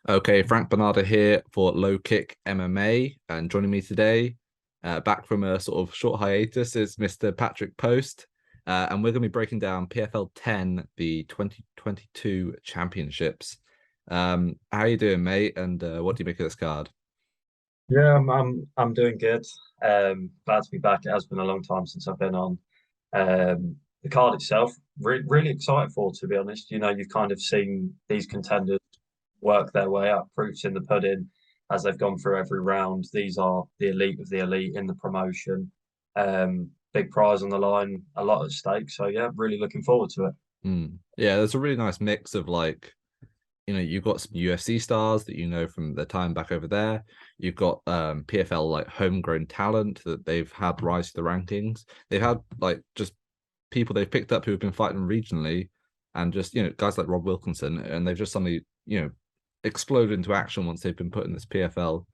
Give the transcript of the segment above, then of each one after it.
Okay, Frank Bonada here for LowKick MMA, and joining me today, back from a sort of short hiatus, is Mr. Patrick Post, and we're going to be breaking down PFL 10, the 2022 championships. How you doing, mate? And what do you make of this card? Yeah, I'm doing good. Glad to be back. It has been a long time since I've been on. The card itself, really excited for, to be honest. You know, you've kind of seen these contenders work their way up, proofs in the pudding as they've gone through every round. These are the elite of the elite in the promotion. Big prize on the line, a lot at stake. So yeah, really looking forward to it. Yeah, there's a really nice mix of like you've got some UFC stars that you know from their time back over there. You've got PFL like homegrown talent that they've had rise to the rankings. They've had like just people they've picked up who have been fighting regionally, and just guys like Rob Wilkinson, and they've just suddenly exploded into action once they've been put in this PFL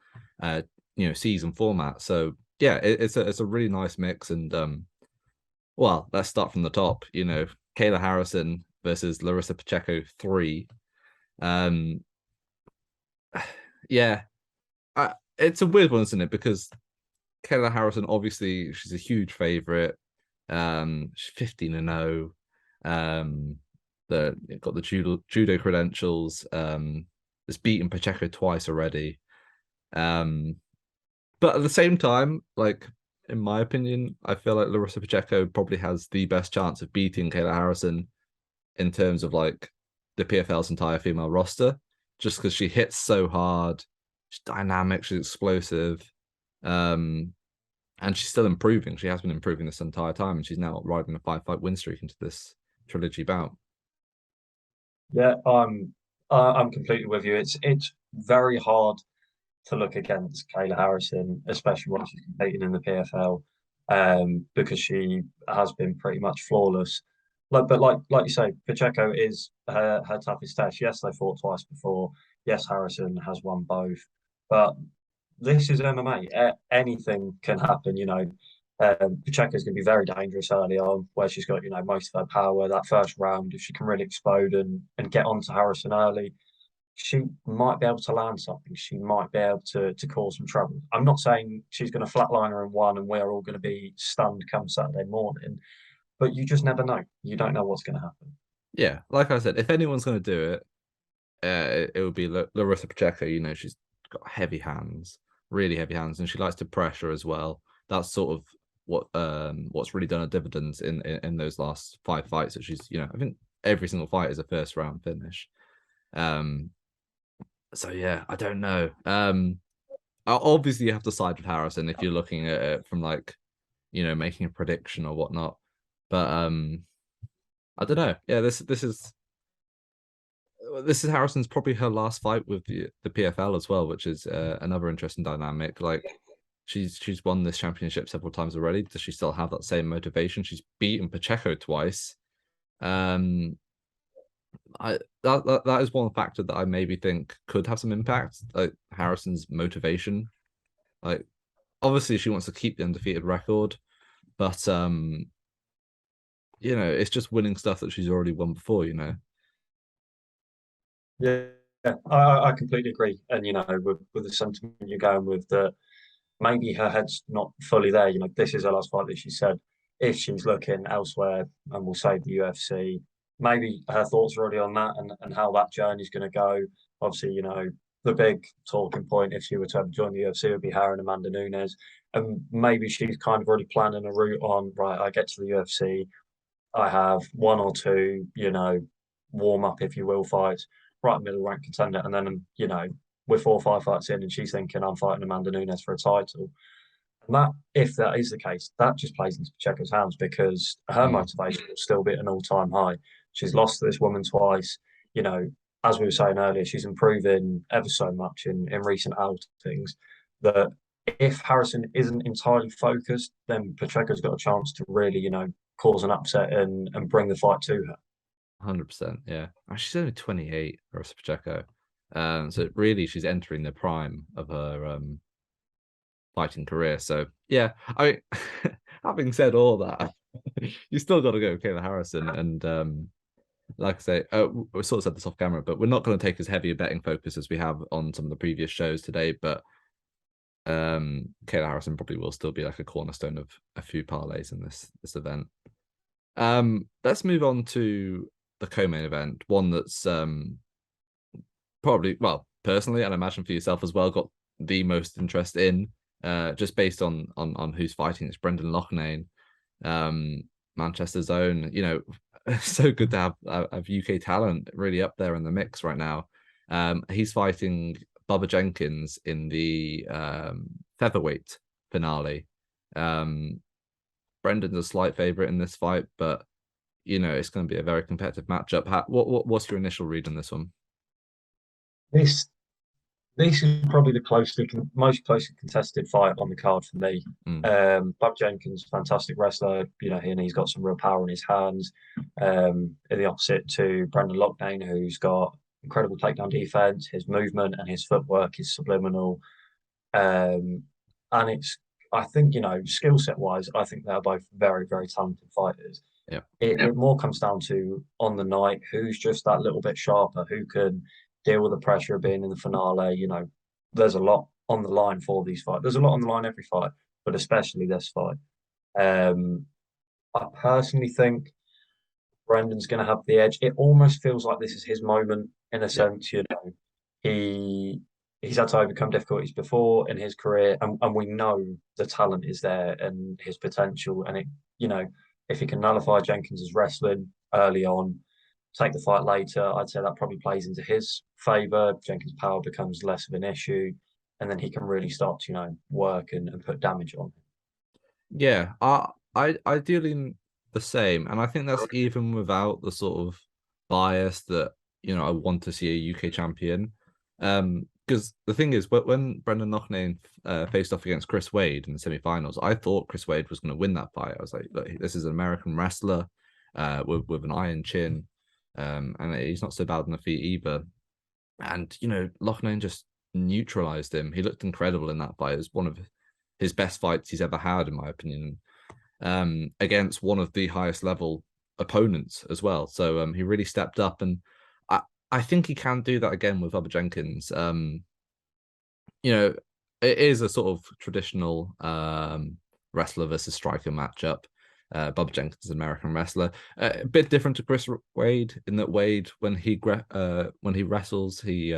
season format. So yeah, it's a really nice mix. And well, let's start from the top. Kayla Harrison versus Larissa Pacheco 3. um yeah, it's a weird one, isn't it? Because Kayla Harrison, obviously, she's a huge favorite. She's 15-0. The got the judo credentials. Has beaten Pacheco twice already. Um, but at the same time, like in my opinion, I feel like Larissa Pacheco probably has the best chance of beating Kayla Harrison in terms of like the PFL's entire female roster, just because she hits so hard. She's dynamic, she's explosive. Um, and she's still improving. She has been improving this entire time, and she's now riding a 5-fight win streak into this trilogy bout. Yeah, I'm completely with you. It's very hard to look against Kayla Harrison, especially when she's competing in the PFL, because she has been pretty much flawless. But like you say, Pacheco is her toughest test. Yes, they fought twice before. Yes, Harrison has won both, but this is MMA. Anything can happen. Pacheco's going to be very dangerous early on, where she's got most of her power. That first round, if she can really explode and get onto Harrison early, she might be able to land something. She might be able to cause some trouble. I'm not saying she's going to flatline her in one and we're all going to be stunned come Saturday morning, but you just never know. You don't know what's going to happen. Yeah, like I said, if anyone's going to do it, it would be Larissa Pacheco. She's got heavy hands, really heavy hands, and she likes to pressure as well. That's sort of what's really done her dividends in those last 5 fights. That she's, I think every single fight is a first round finish. Um, so yeah, I don't know. Obviously you have to side with Harrison if you're looking at it from like, making a prediction or whatnot. But I don't know. Yeah, this is Harrison's probably her last fight with the PFL as well, which is another interesting dynamic. Like she's won this championship several times already. Does she still have that same motivation? She's beaten Pacheco twice. Um, I that is one factor that I maybe think could have some impact. Like Harrison's motivation. Like obviously she wants to keep the undefeated record, but it's just winning stuff that she's already won before. Yeah, I completely agree. And with the sentiment you're going with, that maybe her head's not fully there. This is her last fight that she said. If she's looking elsewhere and will save the UFC, maybe her thoughts are already on that and how that journey's going to go. Obviously, the big talking point if she were to ever join the UFC would be her and Amanda Nunes. And maybe she's kind of already planning a route on, right, I get to the UFC, I have one or two, warm up, if you will, fights, right middle rank contender. And then, we're 4 or 5 fights in and she's thinking, I'm fighting Amanda Nunes for a title. And that, if that is the case, that just plays into Pacheco's hands because her Mm. motivation will still be at an all-time high. She's lost to this woman twice. You know, as we were saying earlier, she's improving ever so much in recent outings. That if Harrison isn't entirely focused, then Pacheco's got a chance to really, cause an upset and bring the fight to her. 100%. Yeah. She's only 28, Rosa Pacheco. So really she's entering the prime of her fighting career. So yeah, I having said all that, you still got to go with Kayla Harrison. And like I say, we sort of said this off camera, but we're not going to take as heavy a betting focus as we have on some of the previous shows today. But Kayla Harrison probably will still be like a cornerstone of a few parlays in this event. Let's move on to the co-main event, one that's probably, well, personally, and I imagine for yourself as well, got the most interest in, just based on who's fighting. It's Brendan Loughnane, Manchester's own. You know, so good to have UK talent really up there in the mix right now. He's fighting Bubba Jenkins in the featherweight finale. Brendan's a slight favorite in this fight, but you know it's going to be a very competitive matchup. What's your initial read on this one? This this is probably the most closely contested fight on the card for me. Mm. Bob Jenkins, fantastic wrestler, you know, and he's got some real power in his hands. In the opposite to Brendan Loughnane, who's got incredible takedown defense, his movement and his footwork is subliminal. And I think, you know, skill set wise, I think they're both very, very talented fighters. Yeah. It more comes down to on the night who's just that little bit sharper, who can deal with the pressure of being in the finale. You know, there's a lot on the line for these fights. There's a lot on the line every fight, but especially this fight. I personally think Brendan's going to have the edge. It almost feels like this is his moment in a sense. You know, he's had to overcome difficulties before in his career, and we know the talent is there and his potential. And it, you know, if he can nullify Jenkins's wrestling early on, take the fight later, I'd say that probably plays into his favour. Jenkins' power becomes less of an issue, and then he can really start to, you know, work and put damage on. Yeah, I deal in the same, and I think that's even without the sort of bias that you know I want to see a UK champion. Because the thing is, when Brendan Loughnane faced off against Chris Wade in the semi-finals, I thought Chris Wade was going to win that fight. I was like, look, this is an American wrestler, with an iron chin, and he's not so bad on the feet either. And you know, Loughnane just neutralized him. He looked incredible in that fight. It was one of his best fights he's ever had, in my opinion, against one of the highest level opponents as well. So he really stepped up, and I think he can do that again with Bubba Jenkins. You know, it is a sort of traditional wrestler versus striker matchup. Bubba Jenkins is an American wrestler, a bit different to Chris Wade in that Wade, when he wrestles, he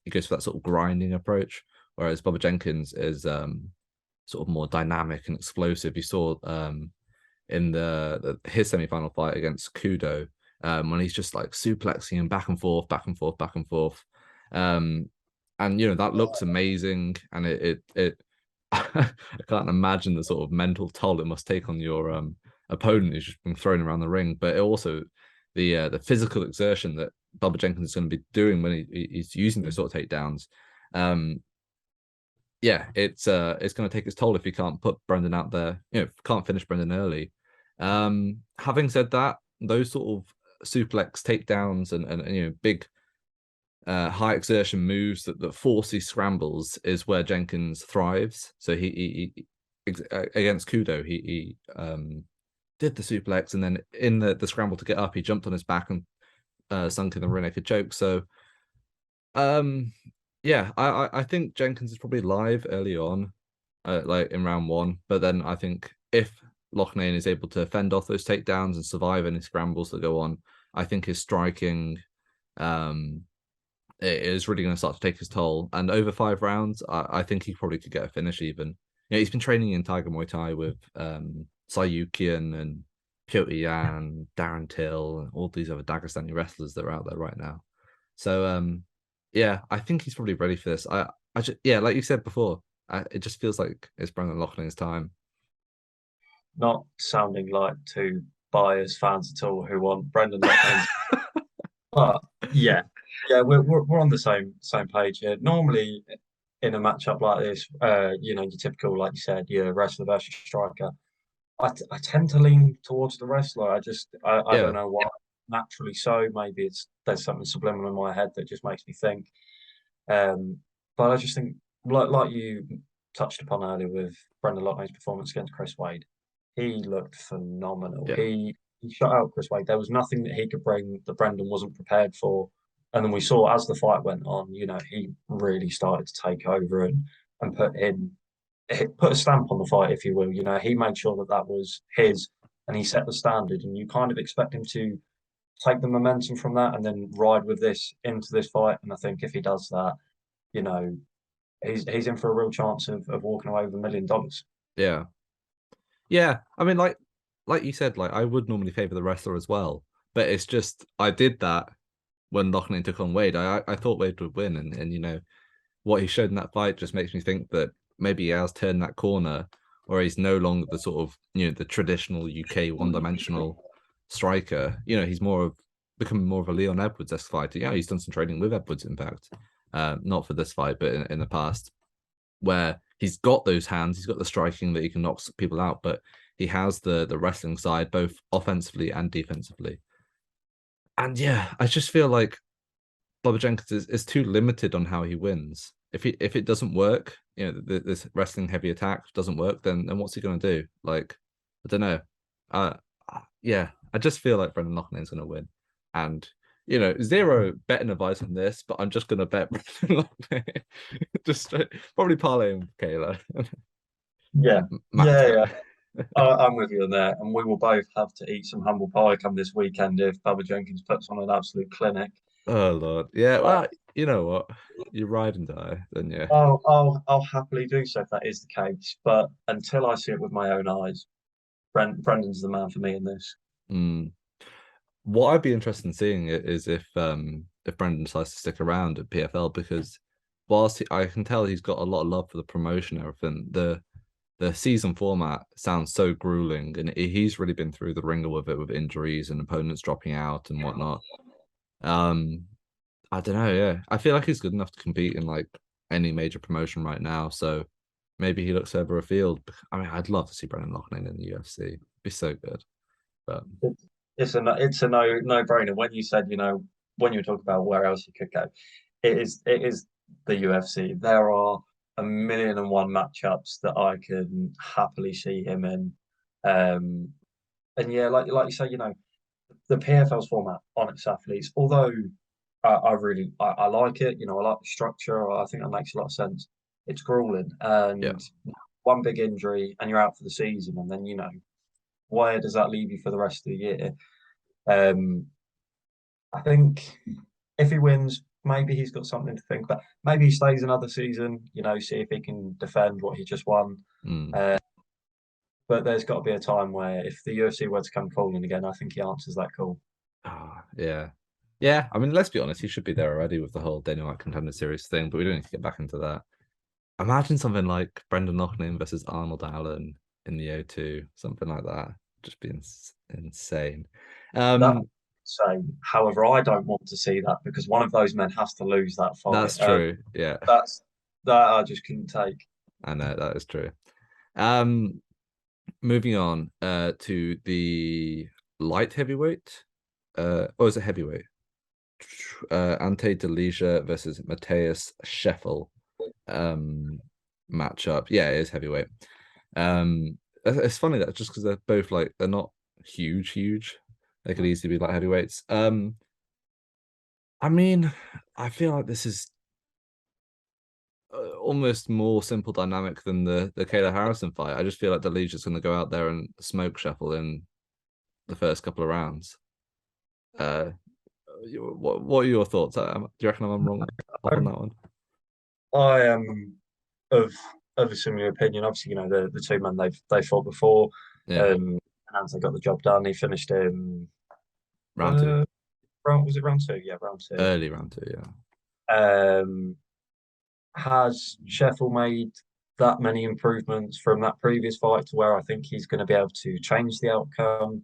goes for that sort of grinding approach, whereas Bubba Jenkins is sort of more dynamic and explosive. You saw in his semi-final fight against Kudo, when he's just like suplexing him back and forth, back and forth, back and forth. And you know that looks amazing, and it I can't imagine the sort of mental toll it must take on your opponent who's just been thrown around the ring, but it also the physical exertion that Bubba Jenkins is going to be doing when he's using those sort of takedowns. Yeah, it's going to take its toll if he can't put Brendan out there, you know, can't finish Brendan early. Having said that, those sort of suplex takedowns and you know big high exertion moves that force these scrambles is where Jenkins thrives. So he against Kudo, he did the suplex, and then in the scramble to get up, he jumped on his back and sunk in the rear naked choke. So yeah, I think Jenkins is probably live early on, like in round one, but then I think if Loughnane is able to fend off those takedowns and survive any scrambles that go on, I think his striking it is really going to start to take his toll. And over 5 rounds, I think he probably could get a finish even. You know, he's been training in Tiger Muay Thai with Sayukian and Piotr Yan, Darren Till, and all these other Dagestani wrestlers that are out there right now. So yeah, I think he's probably ready for this. I just, yeah, like you said before, it just feels like it's Brendan Loughnane's time. Not sounding like two biased fans at all who want Brendan Loughnane. But yeah, we're on the same page here. Normally, in a matchup like this, you know, your typical, like you said, your wrestler versus striker. I tend to lean towards the wrestler. I don't know why. Naturally, so maybe there's something subliminal in my head that just makes me think. But I just think, like you touched upon earlier with Brendan Loughnane's performance against Chris Wade, he looked phenomenal. Yeah. He he shut out Chris Wade. There was nothing that he could bring that Brendan wasn't prepared for. And then we saw as the fight went on, he really started to take over and put a stamp on the fight, if you will. He made sure that that was his, and he set the standard. And you kind of expect him to take the momentum from that and then ride with this into this fight. And I think if he does that, you know, he's in for a real chance of walking away with $1 million. Yeah. Yeah. I mean, like you said, like I would normally favor the wrestler as well, but it's just I did that when Loughnane took on Wade. I thought Wade would win, and what he showed in that fight just makes me think that maybe he has turned that corner, or he's no longer the sort of the traditional UK one-dimensional striker. He's becoming more of a Leon Edwards-esque fighter. Yeah, he's done some training with Edwards, in fact, not for this fight, but in the past, where he's got those hands, he's got the striking that he can knock people out, but he has the wrestling side, both offensively and defensively. And yeah, I just feel like Bobby Jenkins is too limited on how he wins. If it doesn't work, this wrestling heavy attack doesn't work, then what's he going to do? Like, I don't know. Yeah, I just feel like Brendan Loughnane's going to win. And, zero betting advice on this, but I'm just going to bet Brendan Loughnane. Just probably parlaying Kayla. Yeah. Yeah. I'm with you on that. And we will both have to eat some humble pie come this weekend if Bubba Jenkins puts on an absolute clinic. Oh, Lord. Yeah, well, you know what? You ride and die, then yeah. I'll happily do so if that is the case. But until I see it with my own eyes, Brendan's the man for me in this. What I'd be interested in seeing is if Brendan decides to stick around at PFL, because whilst I can tell he's got a lot of love for the promotion and everything, the season format sounds so grueling, and he's really been through the ringer with it, with injuries and opponents dropping out and whatnot. I don't know. Yeah, I feel like he's good enough to compete in like any major promotion right now. So maybe he looks further afield. I mean, I'd love to see Brendan Loughnane in the UFC. It'd be so good. But it's a no-brainer. When you said, when you were talking about where else you could go, it is the UFC. There are 1,000,001 matchups that I can happily see him in. And yeah, like you say, the PFL's format on its athletes, although I really I like it, I like the structure. I think that makes a lot of sense. It's grueling, yeah, and one big injury and you're out for the season, and then where does that leave you for the rest of the year? I think if he wins, maybe he's got something to think about. Maybe he stays another season, see if he can defend what he just won. But there's got to be a time where if the UFC were to come calling again, I think he answers that call. Yeah. Yeah, I mean, let's be honest, he should be there already with the whole Dana White Contender Series thing, but we don't need to get back into that. Imagine something like Brendan Loughnane versus Arnold Allen in the O2, something like that. Just be insane. However, I don't want to see that because one of those men has to lose that fight. That's true. Yeah. That I just couldn't take. I know, that is true. Moving on to the light heavyweight. Or is it heavyweight? Ante Delija versus Matthias Scheffel matchup. Yeah, it is heavyweight. It's funny that just because they're both like they're not huge. They could easily be like heavyweights. I mean, I feel like this is almost more simple dynamic than the Kayla Harrison fight. I just feel like Delija's going to go out there and smoke Scheffel in the first couple of rounds. What are your thoughts? Do you reckon I'm wrong on that one? I am of a similar opinion. Obviously, the two men they fought before, and they got the job done. He finished in round two. Was it round two? Yeah, round two. Early round two, yeah. Has Scheffel made that many improvements from that previous fight to where I think he's going to be able to change the outcome?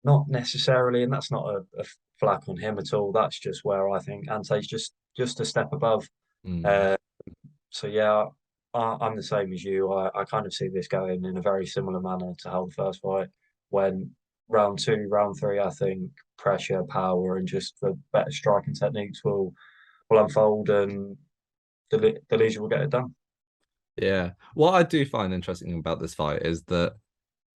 Not necessarily, and that's not a flack on him at all. That's just where I think Ante's just a step above. So yeah, I'm the same as you. I kind of see this going in a very similar manner to how the first fight went. Round two, round three, I think pressure, power, and just the better striking techniques will unfold, and Delija will get it done. Yeah. What I do find interesting about this fight is that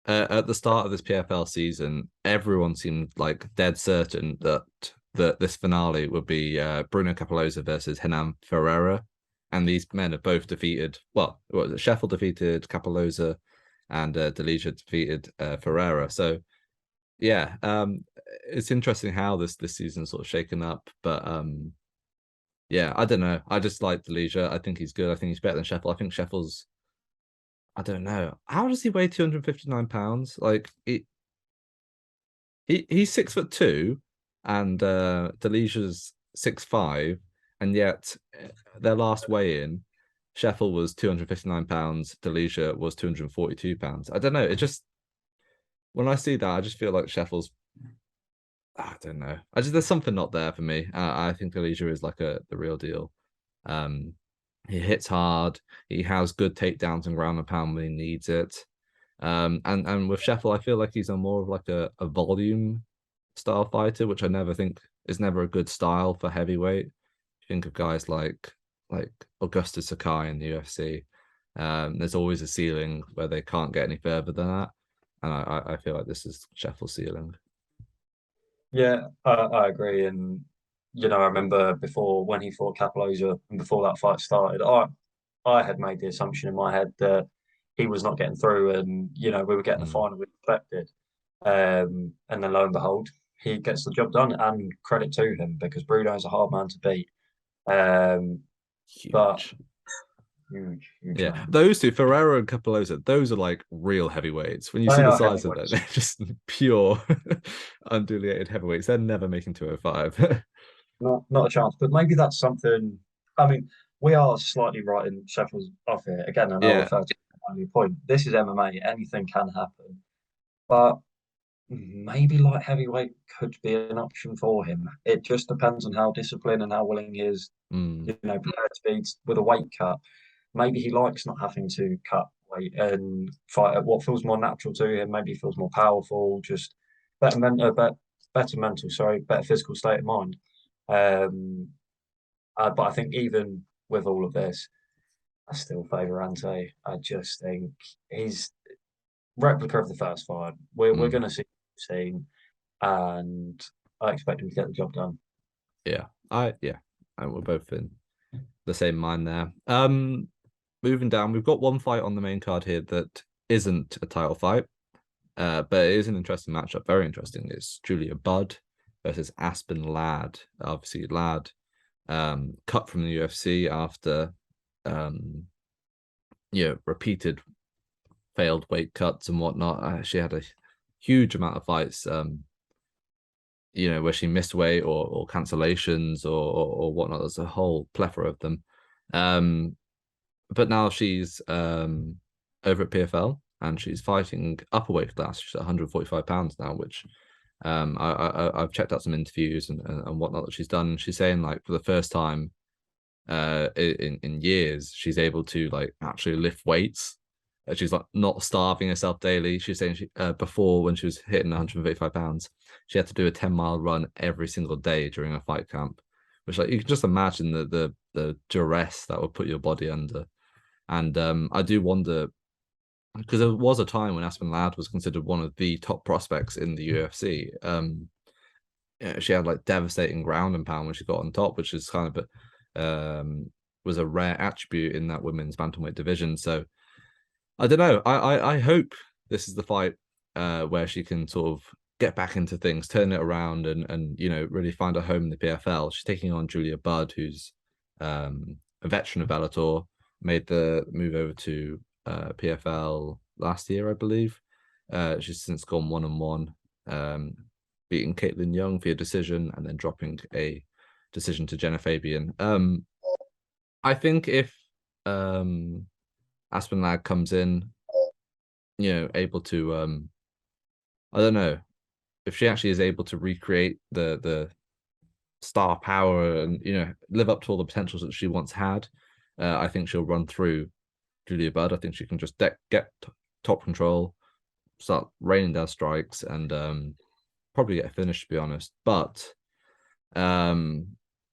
At the start of this PFL season, everyone seemed like dead certain that this finale would be Bruno Capelloza versus Hernan Ferreira, and these men have both defeated. Well, what was it? Scheffel defeated Capelloza, and Delija defeated Ferreira. So yeah, it's interesting how this season's sort of shaken up, but yeah, I don't know. I just like Delija. I think he's good. I think he's better than Scheffel. I think Scheffel's. I don't know. How does he weigh 259 pounds? Like he's 6'2", and Delija's 6'5", and yet their last weigh-in, Scheffel was 259 pounds, Delija was 242 pounds. I don't know. It just when I see that, I just feel like Scheffel's. I don't know. There's something not there for me. I think Delija is like the real deal. Um, he hits hard. He has good takedowns and ground and pound when he needs it. And with Scheffel, I feel like he's a more of like a volume style fighter, which I never think is never a good style for heavyweight. Think of guys like Augustus Sakai in the UFC. There's always a ceiling where they can't get any further than that, and I feel like this is Scheffel's ceiling. Yeah, I agree. And I remember before when he fought Capelloza and before that fight started, I had made the assumption in my head that he was not getting through, and we were getting the Mm. final we expected. And then lo and behold, he gets the job done, and credit to him because Bruno's a hard man to beat. Um, but Huge. huge, huge Yeah, man. those two, Ferrero and Capelloza, those are like real heavyweights. When you see They the are size of them, heavyweights. they're just pure undulated heavyweights. They're never making 205. Not a chance. But maybe that's something. I mean, we are slightly writing Sheffield's off here. Again, I know I Yeah. refer to your point. This is MMA. Anything can happen. But maybe light heavyweight could be an option for him. It just depends on how disciplined and how willing he is, Mm. prepared to be with a weight cut. Maybe he likes not having to cut weight and fight at what feels more natural to him. Maybe he feels more powerful, just better mental, sorry, better physical state of mind. Um, but I think even with all of this, I still favour Ante. I just think he's replica of the first fight. We're Mm. going to see scene, and I expect him to get the job done. Yeah. Yeah. And we're both in the same mind there. Moving down, we've got one fight on the main card here that isn't a title fight. But it is an interesting matchup. Very interesting. It's Julia Budd versus Aspen Ladd. Obviously, Ladd cut from the UFC after repeated failed weight cuts and whatnot. She had a huge amount of fights where she missed weight or cancellations or whatnot. There's a whole plethora of them. But now she's over at PFL and she's fighting upper weight class. She's 145 pounds now, which I've checked out some interviews and whatnot that she's done. She's saying like for the first time in years, she's able to like actually lift weights. She's like not starving herself daily. She's saying before when she was hitting 135 pounds, she had to do a 10-mile run every single day during a fight camp, which like you can just imagine the duress that would put your body under. And I do wonder because there was a time when Aspen Ladd was considered one of the top prospects in the UFC. She had like devastating ground and pound when she got on top, which is kind of was a rare attribute in that women's bantamweight division. So I don't know. I hope this is the fight where she can sort of get back into things, turn it around, and really find a home in the PFL. She's taking on Julia Budd, who's a veteran of Bellator, made the move over to PFL last year, I believe. She's since gone 1-1, beating Caitlin Young via decision and then dropping a decision to Jenna Fabian. I think if Aspen Ladd comes in, able to I don't know if she actually is able to recreate the star power and live up to all the potentials that she once had. I think she'll run through Julia Budd. I think she can just get top control, start raining down strikes, and probably get a finish, to be honest. But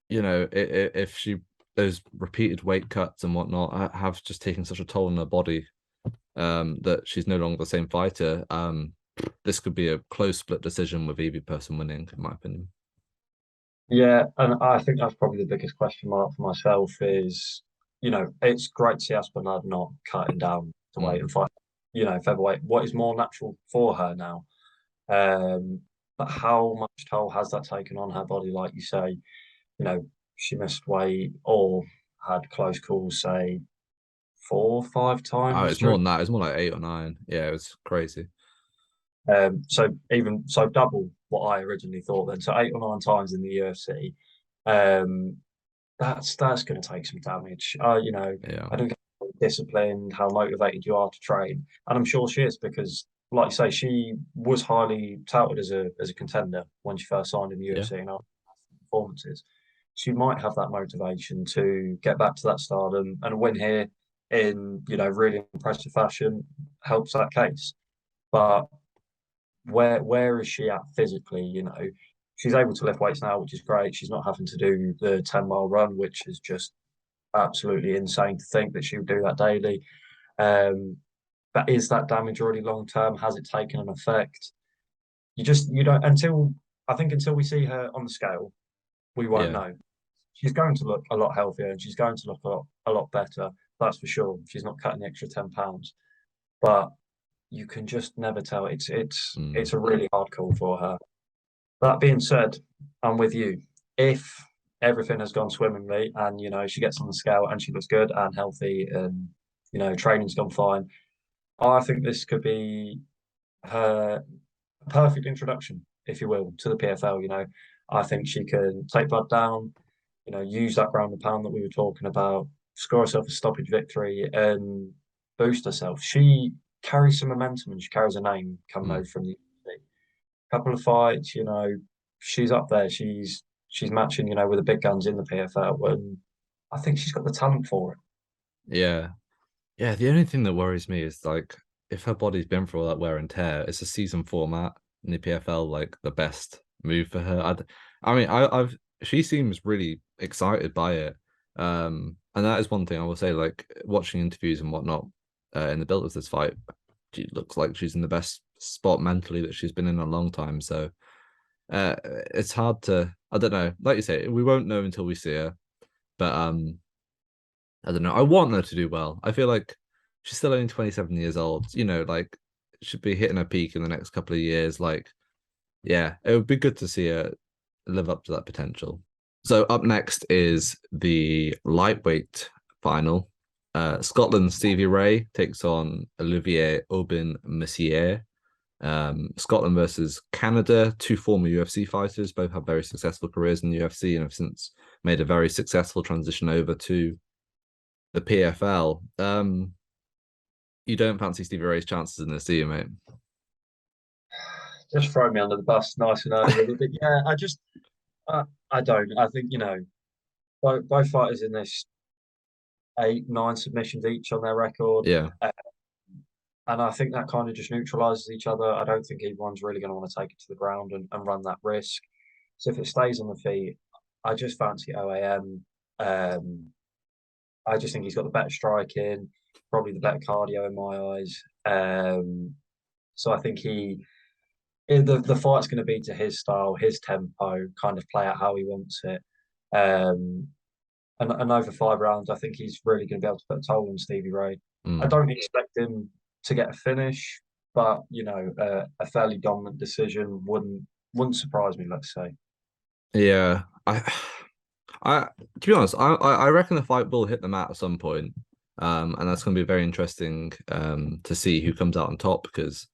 if she those repeated weight cuts and whatnot have just taken such a toll on her body that she's no longer the same fighter, this could be a close split decision with either person winning, in my opinion. Yeah, and I think that's probably the biggest question mark for myself is, it's great to see Aspinall not cutting down to weight Mm. and fight, featherweight. What is more natural for her now? But how much toll has that taken on her body? Like you say, she missed weight or had close calls, say, 4 or 5 times It's more during. than that. It's more like 8 or 9. Yeah, it was crazy. So double what I originally thought then. So 8 or 9 times in the UFC. Um, that's going to take some damage. Yeah, I don't care how disciplined, how motivated you are to train, and I'm sure she is because, like you say, she was highly touted as a contender when she first signed in the yeah, UFC and after performances. She might have that motivation to get back to that stardom and win here in really impressive fashion helps that case. But where is she at physically? She's able to lift weights now, which is great. She's not having to do the 10-mile run, which is just absolutely insane to think that she would do that daily. Um, but is that damage already long term? Has it taken an effect? You don't until we see her on the scale, we won't yeah, know. She's going to look a lot healthier and she's going to look a lot better. That's for sure. She's not cutting the extra 10 pounds, but you can just never tell. mm. It's a really hard call for her. That being said, I'm with you. If everything has gone swimmingly and she gets on the scale and she looks good and healthy and training's gone fine, I think this could be her perfect introduction, if you will, to the PFL. I think she can take blood down, use that ground and pound that we were talking about, score herself a stoppage victory and boost herself. She carries some momentum and she carries a name coming Mm. over from the UFC. Couple of fights, she's up there. She's matching, with the big guns in the PFL, and I think she's got the talent for it. Yeah, yeah. The only thing that worries me is like if her body's been through all that wear and tear, it's a season format in the PFL like the best move for her. I mean, I've she seems really excited by it. And that is one thing I will say. Like watching interviews and whatnot, in the build of this fight, she looks like she's in the best spot mentally that she's been in a long time. So, it's hard to. I don't know. Like you say, we won't know until we see her. But I don't know. I want her to do well. I feel like she's still only 27 years old. Like should be hitting her peak in the next couple of years. Like, yeah, it would be good to see her live up to that potential. So up next is the lightweight final. Scotland's Stevie Ray takes on Olivier Aubin Messier. Scotland versus Canada, two former UFC fighters, both have very successful careers in the UFC and have since made a very successful transition over to the PFL. You don't fancy Stevie Ray's chances in this, do you, mate? Just throw me under the bus nice and early with it. But yeah, I don't. I think, both fighters in this 8, 9 submissions each on their record. Yeah. Uh, and I think that kind of just neutralizes each other. I don't think either one's really going to want to take it to the ground and run that risk. So if it stays on the feet, I just fancy OAM. I just think he's got the better striking, probably the better cardio in my eyes. So I think the fight's going to be to his style, his tempo, kind of play out how he wants it. Um, and over 5 rounds, I think he's really going to be able to put a toll on Stevie Ray. I Mm. don't expect him to get a finish, but a fairly dominant decision wouldn't surprise me. Let's say. Yeah. I to be honest, I reckon the fight will hit the mat at some point. And that's going to be very interesting to see who comes out on top because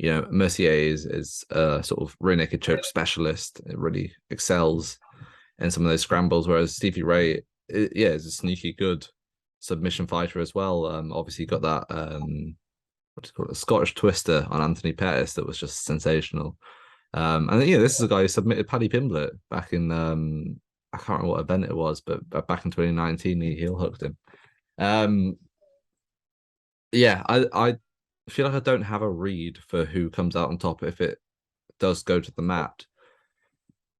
Mercier is a sort of rear naked choke specialist. It really excels in some of those scrambles, whereas Stevie Ray, yeah, is a sneaky good submission fighter as well. Obviously got that what do you call it, a Scottish twister on Anthony Pettis that was just sensational. And yeah, this is a guy who submitted Paddy Pimblett back in I can't remember what event it was, but back in 2019 he heel hooked him. Um, yeah, I feel like I don't have a read for who comes out on top if it does go to the mat.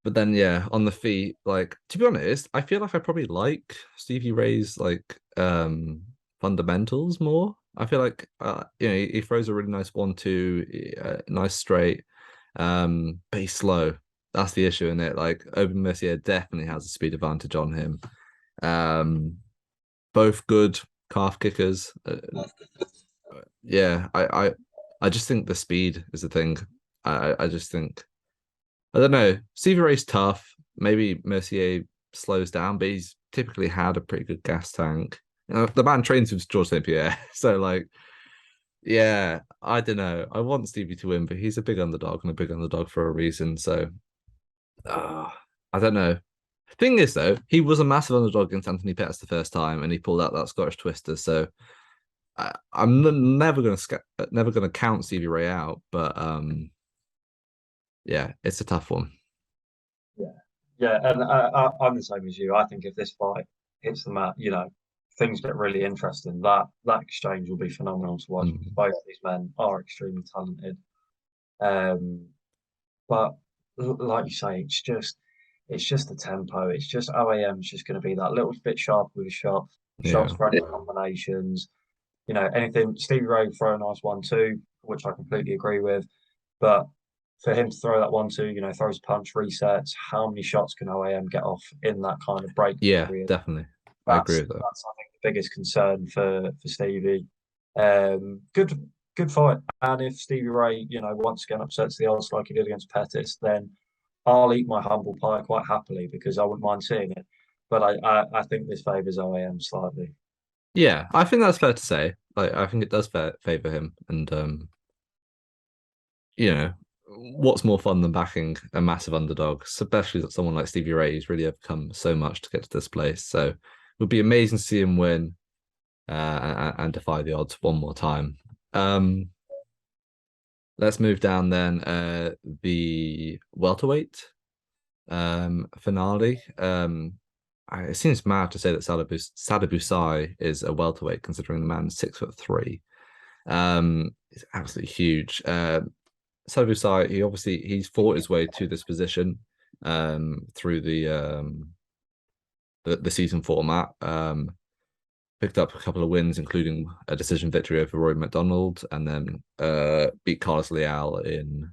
But then yeah, on the feet, like to be honest, I feel like I probably like Stevie Ray's like fundamentals more. I feel like he throws a really nice 1-2, nice straight, but he's slow. That's the issue in it. Like Open Mercier definitely has a speed advantage on him. Um, both good calf kickers. Yeah, I just think the speed is the thing. I just think I don't know. Stevie Ray's tough. Maybe Mercier slows down, but he's typically had a pretty good gas tank. The man trains with George St. Pierre, so like, yeah, I don't know. I want Stevie to win, but he's a big underdog and a big underdog for a reason. So, uh, I don't know. Thing is, though, he was a massive underdog against Anthony Pettis the first time, and he pulled out that Scottish Twister. So I'm never gonna count Stevie Ray out, but yeah, it's a tough one. Yeah, yeah, and I'm the same as you. I think if this fight hits the mat, things get really interesting. That exchange will be phenomenal to watch because Mm. both of these men are extremely talented. Um, but like you say, it's just the tempo. It's just OAM's just going to be that little bit sharper with his shots, Yeah. running combinations. Anything. Stevie Ray throw a nice 1-2, which I completely agree with. But for him to throw that 1-2, throws punch, resets. How many shots can OAM get off in that kind of break Yeah, period? definitely. I agree That's with that. that's I think the biggest concern for Stevie. Good fight. And if Stevie Ray, once again upsets the odds like he did against Pettis, then I'll eat my humble pie quite happily because I wouldn't mind seeing it. But I think this favours OAM slightly. Yeah, I think that's fair to say. Like, I think it does favor him, and you know, what's more fun than backing a massive underdog, especially that someone like Stevie Ray who's really overcome so much to get to this place. So it would be amazing to see him win and defy the odds one more time. Um, let's move down then. The welterweight finale. It seems mad to say that Sadibou is a welterweight, considering the man's 6'3". It's absolutely huge. Sadibou he's fought his way to this position through the season format. Picked up a couple of wins, including a decision victory over Roy McDonald, and then beat Carlos Leal in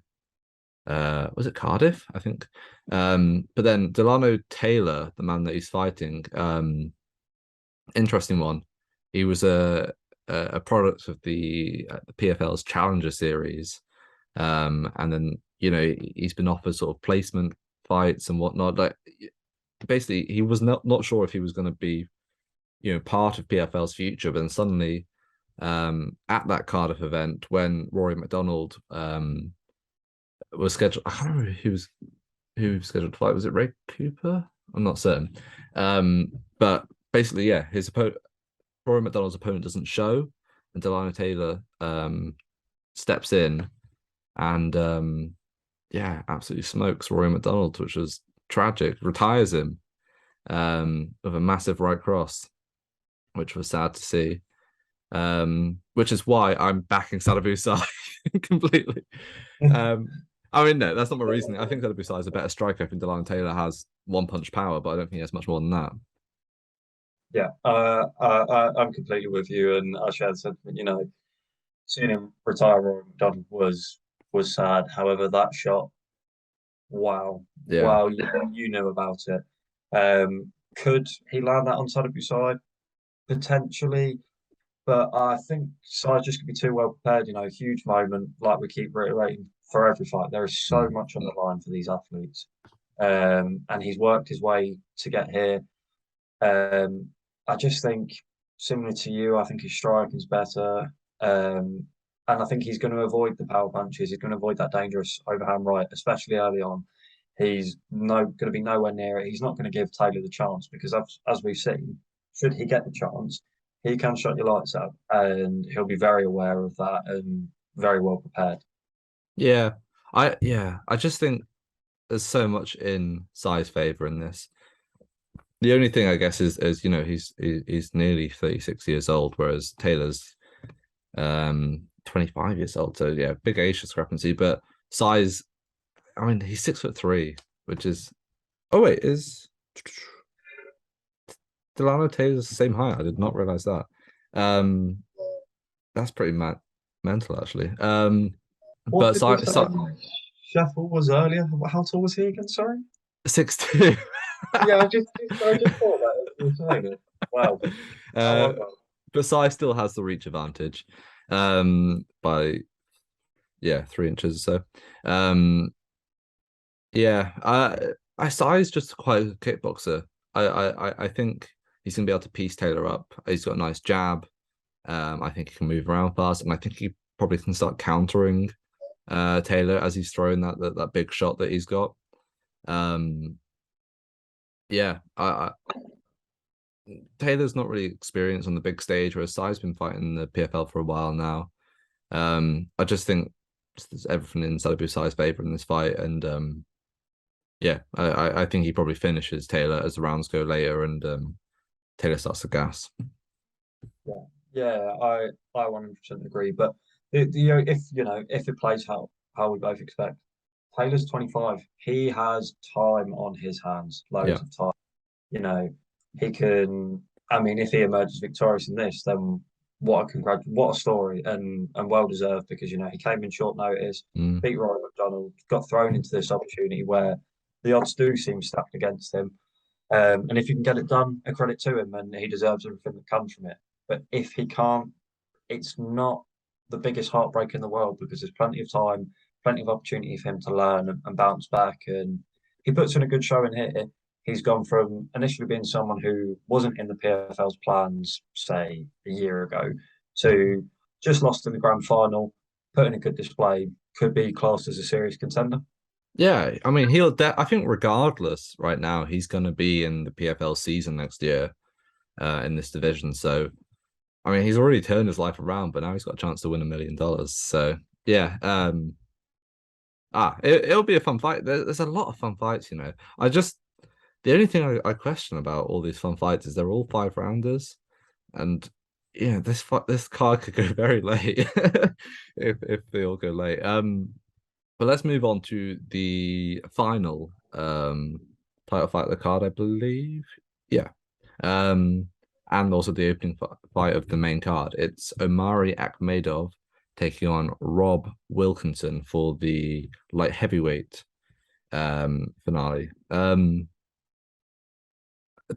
was it Cardiff, I think. But then Delano Taylor, the man that he's fighting, interesting one. He was a product of the PFL's Challenger Series, and then he's been offered sort of placement fights and whatnot. Like basically, he was not sure if he was going to be part of PFL's future, but then suddenly at that Cardiff event when Rory McDonald was scheduled. I can't remember who was scheduled to fight. Was it Ray Cooper? I'm not certain. But basically, yeah, his opponent, Rory McDonald's opponent, doesn't show, and Delano Taylor steps in and yeah, absolutely smokes Rory McDonald, which was tragic. Retires him with a massive right cross, which was sad to see. Which is why I'm backing Sadibou completely. Um, I mean, no, that's not my reasoning. I think Delija is a better striker. I think Delano Taylor has one punch power, but I don't think he has much more than that. Yeah, I'm completely with you, and I share the sentiment. Seeing him retire Rory McDonald was sad. However, that shot, wow, Yeah. wow, you knew about it. Could he land that on Sadibou's side? Potentially, but I think Sai's just gonna be too well prepared. Huge moment, like we keep reiterating for every fight. There is so Mm. much on the line for these athletes, and he's worked his way to get here. Um, I just think, similar to you, I think his striking's better. And I think he's going to avoid the power punches. He's going to avoid that dangerous overhand right, especially early on. He's going to be nowhere near it. He's not going to give Taylor the chance because, as we've seen, should he get the chance, he can shut your lights out, and he'll be very aware of that and very well prepared. Yeah. I just think there's so much in Sai's favor in this. The only thing I guess is he's nearly 36 years old, whereas Taylor's 25 years old. So yeah, big age discrepancy. But size, I mean, he's 6'3", which is is Delano Taylor's the same height? I did not realize that. Um That's pretty mental, actually. What But did we say? Scheffel was earlier. How tall was he again? Sorry. 6'2". Yeah, I just thought that as you were saying it. Wow. Oh uh, my God. but Sai still has the reach advantage, by yeah 3 inches or so. Yeah, I Sai's just quite a kickboxer. I think he's gonna be able to piece Taylor up. He's got a nice jab. I think he can move around fast, and I think he probably can start countering Taylor as he's throwing that big shot that he's got. Um, yeah, Taylor's not really experienced on the big stage, whereas Sai's been fighting the PFL for a while now. I just think there's everything in Sai's favor in this fight, and yeah, I think he probably finishes Taylor as the rounds go later, and Taylor starts to gas. Yeah, yeah, I 100% agree. But if it plays how we both expect, Taylor's 25. He has time on his hands, Yeah. loads of time. You know, he can. I mean, if he emerges victorious in this, then what a story, and well deserved, because he came in short notice, Mm. beat Rory McDonald, got thrown into this opportunity where the odds do seem stacked against him. And if you can get it done, a credit to him, and he deserves everything that comes from it. But if he can't, it's not the biggest heartbreak in the world, because there's plenty of time, plenty of opportunity for him to learn and bounce back. And he puts in a good showing here. He's gone from initially being someone who wasn't in the PFL's plans, say, a year ago, to just lost in the grand final, put in a good display, could be classed as a serious contender. Yeah, I mean, I think regardless, right now he's going to be in the PFL season next year, in this division. So, I mean, he's already turned his life around, but now he's got a chance to win $1 million. So, yeah, it'll be a fun fight. There's a lot of fun fights, you know. The only thing I question about all these fun fights is they're all 5 rounders, and yeah, this card could go very late if they all go late. But let's move on to the final title fight of the card, I believe. Yeah. Um, and also the opening fight of the main card. It's Omari Akhmedov taking on Rob Wilkinson for the light heavyweight finale.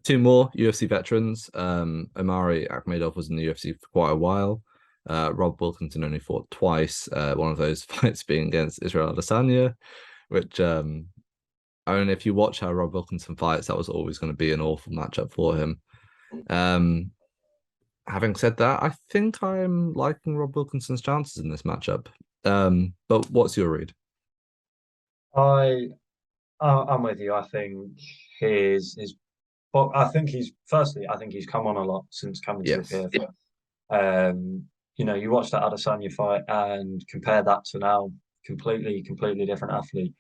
Two more UFC veterans. Omari Akhmedov was in the UFC for quite a while. Rob Wilkinson only fought twice. One of those fights being against Israel Adesanya, which I mean, if you watch how Rob Wilkinson fights, that was always going to be an awful matchup for him. Um, Having said that, I think I'm liking Rob Wilkinson's chances in this matchup. But what's your read? I I'm with you. I think his But I think I think he's come on a lot since coming to the Yes. PFL. You watch that Adesanya fight and compare that to now, completely different athlete.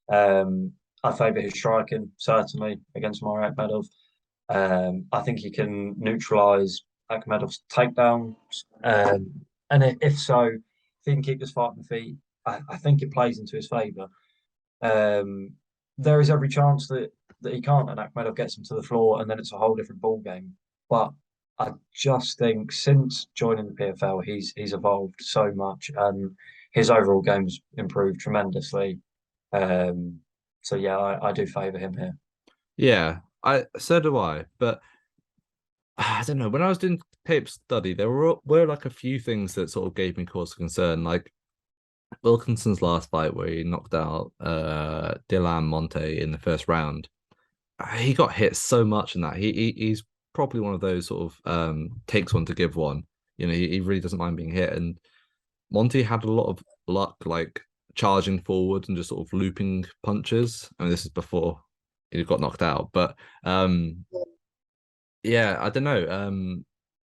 I favour his striking, certainly, against Murray Akhmedov. I think he can neutralise Akhmedov's takedowns. And if so, if he can keep this fight on the feet, I think it plays into his favour. Um, there is every chance that he can't, and Akhmedov gets him to the floor, and then it's a whole different ball game. But I just think since joining the PFL, he's evolved so much, and his overall game's improved tremendously. Um, so yeah, I do favour him here. Yeah, I so do I. But I don't know. When I was doing tape study, there were like a few things that sort of gave me cause for concern. Like Wilkinson's last fight where he knocked out Dylan Monte in the first round. He got hit so much in that. He's probably one of those sort of takes one to give one. You know, he really doesn't mind being hit. And Monty had a lot of luck, like charging forward and just sort of looping punches. I mean, this is before he got knocked out, but yeah, I don't know.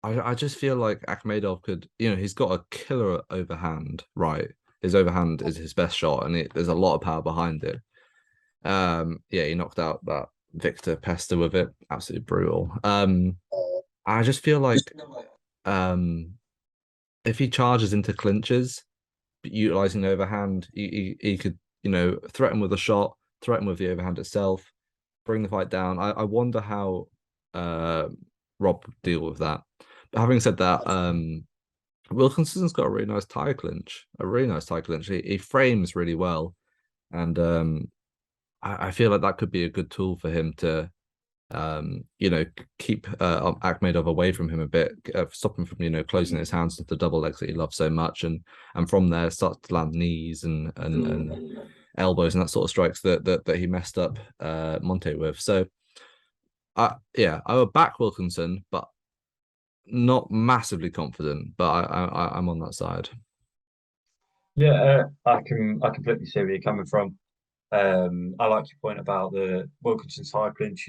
I just feel like Akhmedov could, he's got a killer overhand, right? His overhand is his best shot, and there's a lot of power behind it. Yeah, he knocked out that Victor Pesta with it, absolutely brutal. I just feel like um, if he charges into clinches, utilizing the overhand, he could, threaten with a shot, threaten with the overhand itself, bring the fight down. I wonder how Rob would deal with that. But having said that, Wilkinson's got a really nice tie clinch, He frames really well, and I feel like that could be a good tool for him to keep Akhmedov away from him a bit, stop him from closing his hands to the double legs that he loves so much, and from there start to land knees and elbows and that sort of strikes that he messed up Monte with. So I would back Wilkinson, but not massively confident. But I'm on that side. Yeah, I completely see where you're coming from. I like your point about the Wilkinson side clinch.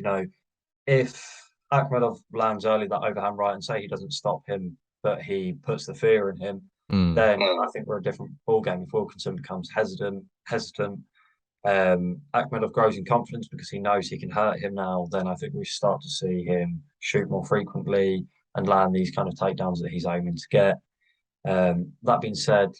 If Akhmedov lands early that overhand right and say he doesn't stop him, but he puts the fear in him, Mm. then I think we're a different ball game. If Wilkinson becomes hesitant, Akhmedov grows in confidence because he knows he can hurt him now, then I think we start to see him shoot more frequently and land these kind of takedowns that he's aiming to get. That being said,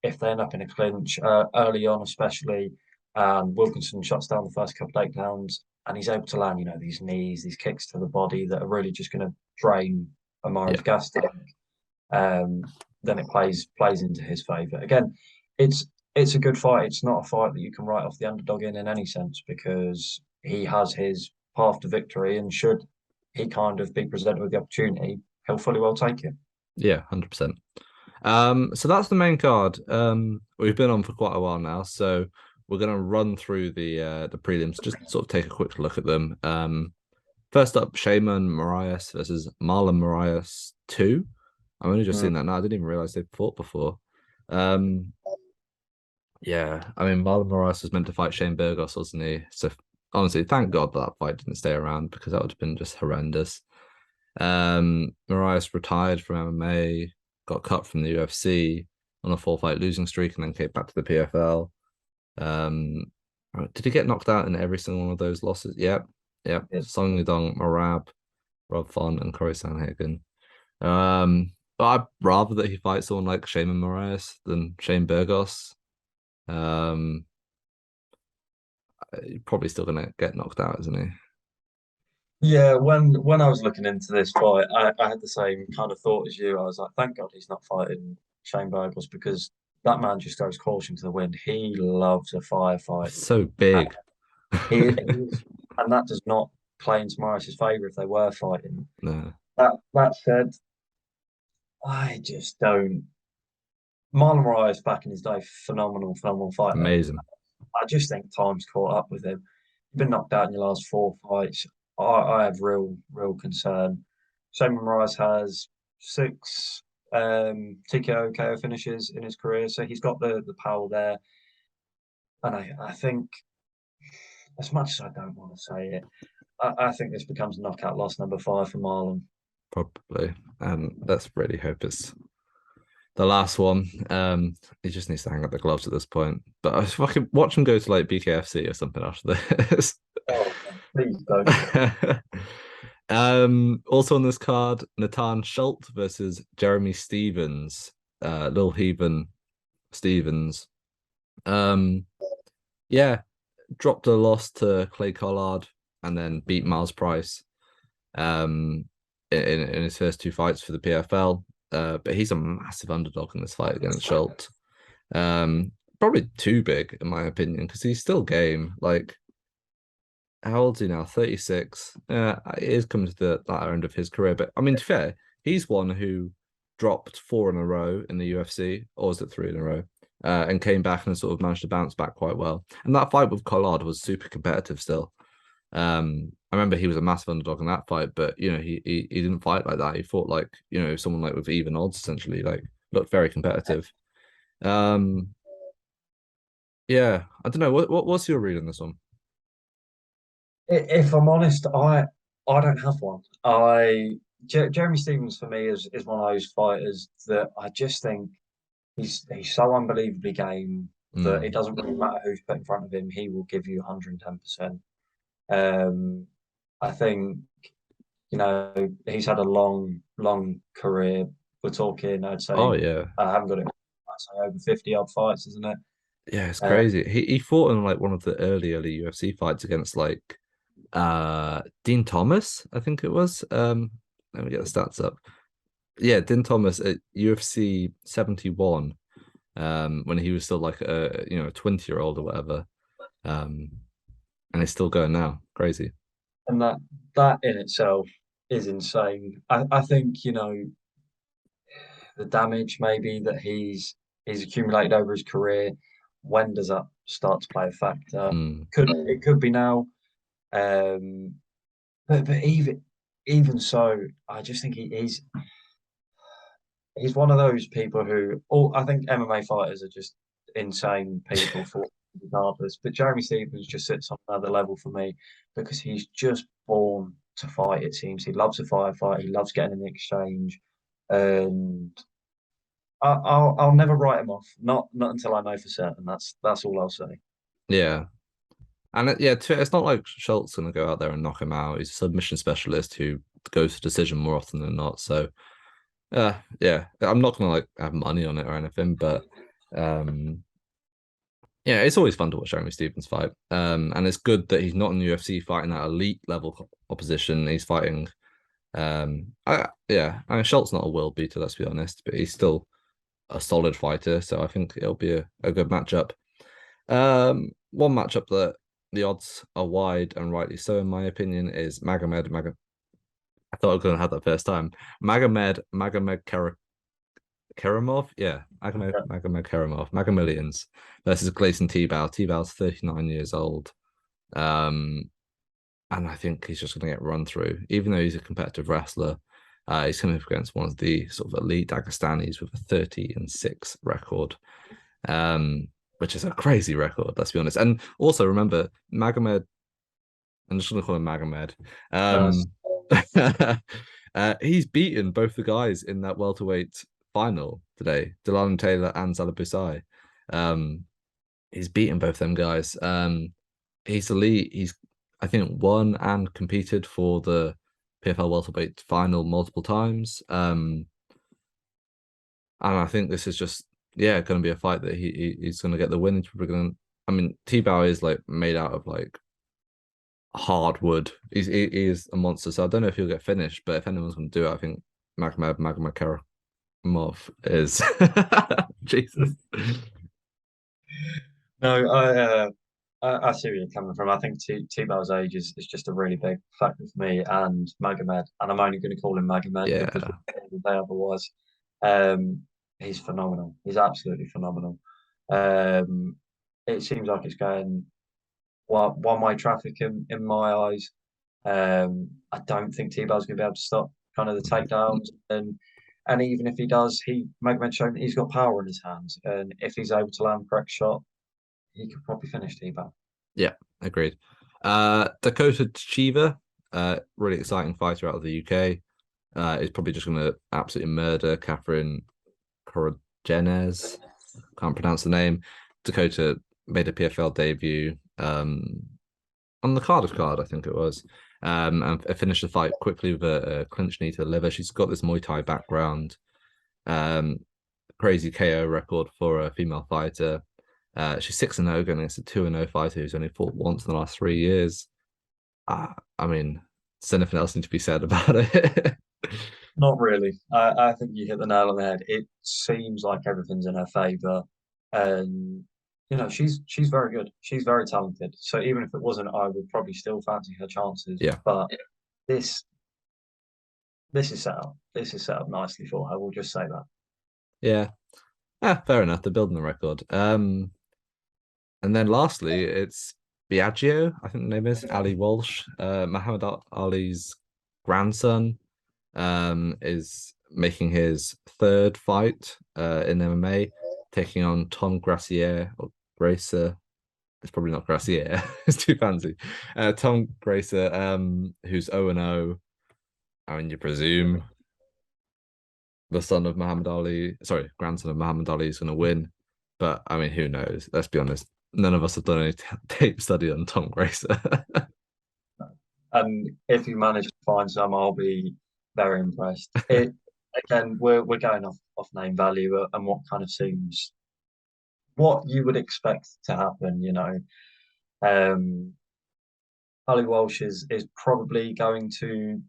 if they end up in a clinch early on, especially, Wilkinson shuts down the first couple of takedowns and he's able to land, these knees, these kicks to the body that are really just going to drain Yeah. Amaro's gas tank. Um, then it plays into his favour. Again, it's a good fight. It's not a fight that you can write off the underdog in any sense because he has his path to victory, and should he kind of be presented with the opportunity, he'll fully well take it. Yeah, 100%. So that's the main card. We've been on for quite a while now, so we're gonna run through the prelims, just sort of take a quick look at them. First up, Shaman Moraes versus Marlon Moraes 2. I've only just seen that now. I didn't even realize they fought before. Yeah, I mean Marlon Moraes was meant to fight Shane Burgos, wasn't he? So honestly, thank God that fight didn't stay around because that would have been just horrendous. Moraes retired from MMA, got cut from the UFC on a 4-fight losing streak, and then came back to the PFL. Did he get knocked out in every single one of those losses? Yep. Song Yudong, Marab, Rob Font, and Corey Sanhagen. But I'd rather that he fights someone like Shaman Moraes than Shane Burgos. He's probably still gonna get knocked out, isn't he? Yeah, when I was looking into this fight, I had the same kind of thought as you. I was like, thank God he's not fighting Shane Burgos because that man just goes caution to the wind. He loves a firefight. He's so big. And that does not play into Morris's favour if they were fighting. No. That said, I just don't. Marlon Moraes back in his day, phenomenal fighter. Amazing. I just think time's caught up with him. You've been knocked out in your last 4 fights. I have real concern. Shane Moraes has 6 TKO KO finishes in his career, so he's got the power there. And I think, as much as I don't want to say it, I think this becomes knockout loss number 5 for Marlon. Probably. And let's really hope it's the last one. He just needs to hang up the gloves at this point. But I fucking watch him go to like BKFC or something after this. Oh, please don't. Also on this card, Nathan Schultz versus Jeremy Stevens, Lil Heaven Stevens. Yeah, dropped a loss to Clay Collard and then beat Miles Price in his first 2 fights for the PFL. But he's a massive underdog in this fight against Schultz. Probably too big, in my opinion, because he's still game. Like, how old is he now? 36. It is coming to the latter end of his career. But I mean, to be fair, he's one who dropped 4 in a row in the UFC, or was it 3 in a row? And came back and sort of managed to bounce back quite well. And that fight with Collard was super competitive still. I remember he was a massive underdog in that fight, but he didn't fight like that. He fought like someone like with even odds, essentially, like looked very competitive. Yeah, I don't know. What's your read on this one? If I'm honest, I don't have one. Jeremy Stevens for me is one of those fighters that I just think he's so unbelievably game that it doesn't really matter who's put in front of him. He will give you 110%. I think he's had a long career. We're talking, I'd say, Oh yeah, I haven't got it. I'd say over 50 odd fights, isn't it? yeah, it's crazy. He fought in like one of the early UFC fights against like Dean Thomas, I think it was. Let me get the stats up. Yeah, Din Thomas at UFC 71, when he was still like a 20-year-old or whatever. Um, and he's still going now. Crazy. And that in itself is insane. I think, the damage maybe that he's accumulated over his career, when does that start to play a factor? Mm. It could be now. Um, but even so, I just think he's one of those people who, I think MMA fighters are just insane people for regardless. But Jeremy Stephens just sits on another level for me because he's just born to fight. It seems he loves a firefight. He loves getting in the exchange, and I'll never write him off. Not until I know for certain. That's all I'll say. Yeah. And it's not like Schultz gonna go out there and knock him out. He's a submission specialist who goes to decision more often than not. So yeah, I'm not gonna like have money on it or anything, but um yeah, it's always fun to watch Jeremy Stephens fight. And it's good that he's not in the UFC fighting that elite level opposition. He's fighting I mean Schultz not a world beater, let's be honest, but he's still a solid fighter, so I think it'll be a good matchup. One matchup that the odds are wide and rightly so, in my opinion, is I thought I was going to have that first time. Karamov, yeah, Yeah. Magomed Karamov, Magomillions versus Gleison Tibau. Tibau's 39 years old, um, and I think he's just going to get run through. Even though he's a competitive wrestler, he's coming up against one of the sort of elite Dagestanis with a 30-6 record. Which is a crazy record, let's be honest. And also remember, Magomed, I'm just gonna call him Magomed. Yes. Um, he's beaten both the guys in that welterweight final today, Delala Taylor and Zalabusai. Um, he's beaten both them guys. He's elite. He's I think won and competed for the PFL welterweight final multiple times. And I think this is just going to be a fight that he's going to get the win. He's probably going to. I mean, T-Bow is like made out of like hardwood. He is a monster. So I don't know if he'll get finished, but if anyone's going to do it, I think Magomedov is Jesus. No, I see where you're coming from. I think T-Bow's age is just a really big factor for me and Magomed, and I'm only going to call him Magomed because Yeah, we say otherwise. Um, he's phenomenal. He's absolutely phenomenal. Um, it seems like it's going one-way traffic in my eyes. I don't think T-Bow's going to be able to stop kind of the takedowns, and even if he does, Magomed's shown that he's got power in his hands, and if he's able to land the correct shot, he could probably finish T-Bow. yeah, agreed. Dakota Chiva, really exciting fighter out of the UK. Is probably just going to absolutely murder Catherine Corogenes. Can't pronounce the name. Dakota made a PFL debut on the Cardiff card, I think it was, and finished the fight quickly with a clinch knee to the liver. She's got this Muay Thai background, um, crazy KO record for a female fighter. She's 6-0 going against a 2-0 fighter who's only fought once in the last 3 years. I mean, does anything else need to be said about it? Not really. I think you hit the nail on the head. It seems like everything's in her favor, and she's very good. She's very talented. So even if it wasn't, I would probably still fancy her chances. Yeah, But this this is set up. This is set up nicely for her. We'll just say that. yeah. Fair enough. They're building the record. And then lastly, it's Biagio, I think the name is Ali Walsh, Muhammad Ali's grandson, is making his third fight in MMA, taking on Tom Gracier or Gracer. It's probably not Gracier, it's too fancy. Tom Gracer, who's 0-0. I mean, you presume the son of Muhammad Ali, sorry, grandson of Muhammad Ali is going to win. But I mean, who knows? Let's be honest. None of us have done any tape study on Tom Gracer. And if you manage to find some, I'll be very impressed. It again, we're going off name value and what kind of seems what you would expect to happen. Ali Walsh is probably going to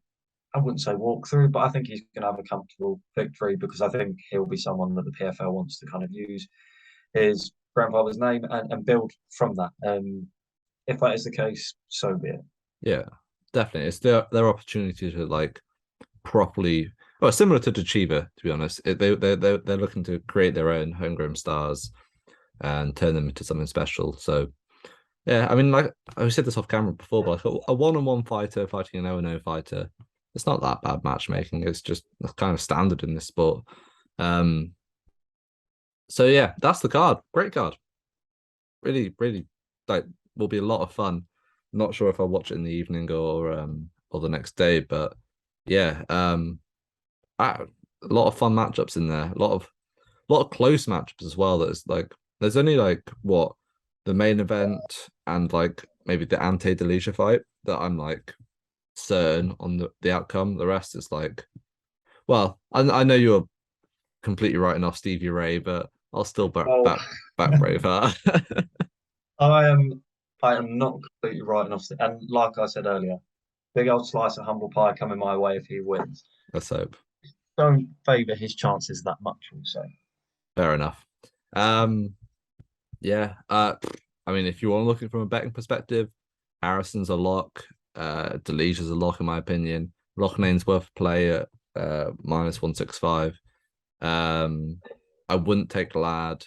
I wouldn't say walk through, but I think he's going to have a comfortable victory because I think he'll be someone that the PFL wants to kind of use his grandfather's name and build from that. If that is the case, so be it. Yeah, definitely. It's their opportunity to like properly, well, similar to Delija, to be honest. They're looking to create their own homegrown stars and turn them into something special. So yeah, I mean, like I said this off camera before, but like a one-on-one fighter fighting an 0-0 fighter, it's not that bad matchmaking. It's just kind of standard in this sport. So yeah, that's the card. Great card. Really, really like will be a lot of fun. Not sure if I'll watch it in the evening or the next day, but yeah, a lot of fun matchups in there. A lot of close matchups as well. That's like there's only like what the main event and like maybe the Ante Delija fight that I'm like certain on the outcome. The rest is like, well, I know you're completely writing off Stevie Ray, but I'll still back Braveheart. I am not completely writing off. And like I said earlier, big old slice of humble pie coming my way if he wins. Let's hope. Don't favour his chances that much, also. Fair enough. Yeah. I mean, if you want to look at it from a betting perspective, Harrison's a lock. Delija's a lock in my opinion. Loughnane's worth a play at minus 165. I wouldn't take Lad.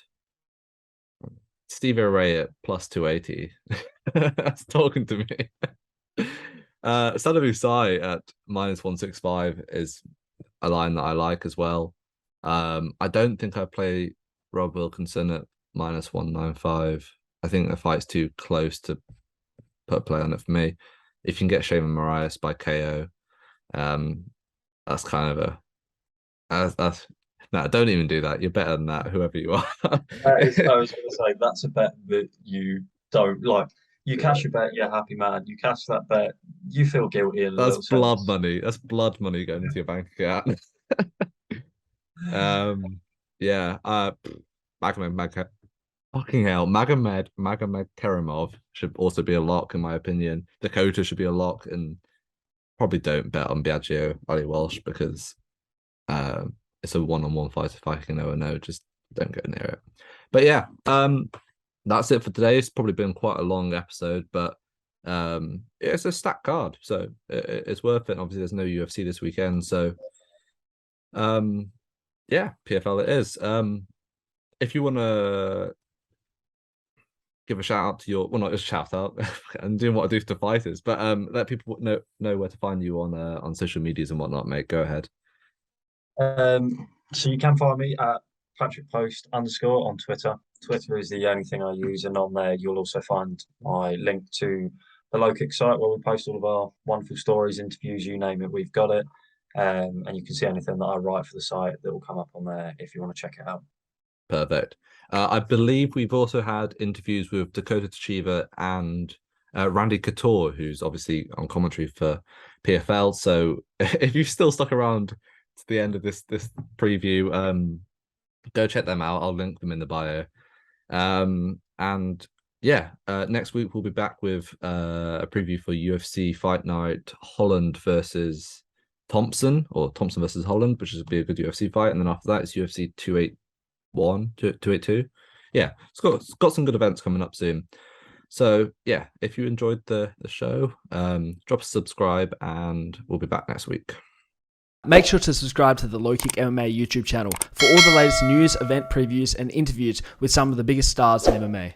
Steve Ray at plus 280. That's talking to me. Sadavu Sai at minus 165 is a line that I like as well. I don't think I play Rob Wilkinson at minus 195. I think the fight's too close to put a play on it for me. If you can get Shaman Marias by KO, that's kind of that's no, don't even do that. You're better than that, whoever you are. I was going to say that's a bet that you don't like. You cash your bet, you're happy, man. You cash that bet, you feel guilty. That's blood money. That's blood money going into your bank account. Yeah. Fucking hell, Magomed Kerimov should also be a lock in my opinion. Dakota should be a lock, and probably don't bet on Biagio Ali Walsh because it's a one-on-one fight. If I can 0-0, just don't go near it. But yeah, that's it for today. It's probably been quite a long episode, but it's a stacked card, so it's worth it. Obviously, there's no UFC this weekend, so yeah, PFL it is. If you want to give a shout out to your, well, not just shout out and doing what I do to fighters, but let people know where to find you on social medias and whatnot, mate. Go ahead. So you can find me at PatrickPost_ on Twitter. Twitter is the only thing I use, and on there you'll also find my link to the LowKick site where we post all of our wonderful stories, interviews, you name it, we've got it. And you can see anything that I write for the site that will come up on there if you want to check it out. Perfect. I believe we've also had interviews with Dakota Tsuchiba and Randy Couture, who's obviously on commentary for PFL. So if you've still stuck around to the end of this preview, go check them out. I'll link them in the bio. And yeah, next week we'll be back with a preview for UFC Fight Night Holland versus Thompson, or Thompson versus Holland, which will be a good UFC fight. And then after that, it's UFC 282. Yeah, it's got some good events coming up soon. So yeah, if you enjoyed the show, drop a subscribe, and we'll be back next week. Make sure to subscribe to the LowKick MMA YouTube channel for all the latest news, event previews, and interviews with some of the biggest stars in MMA.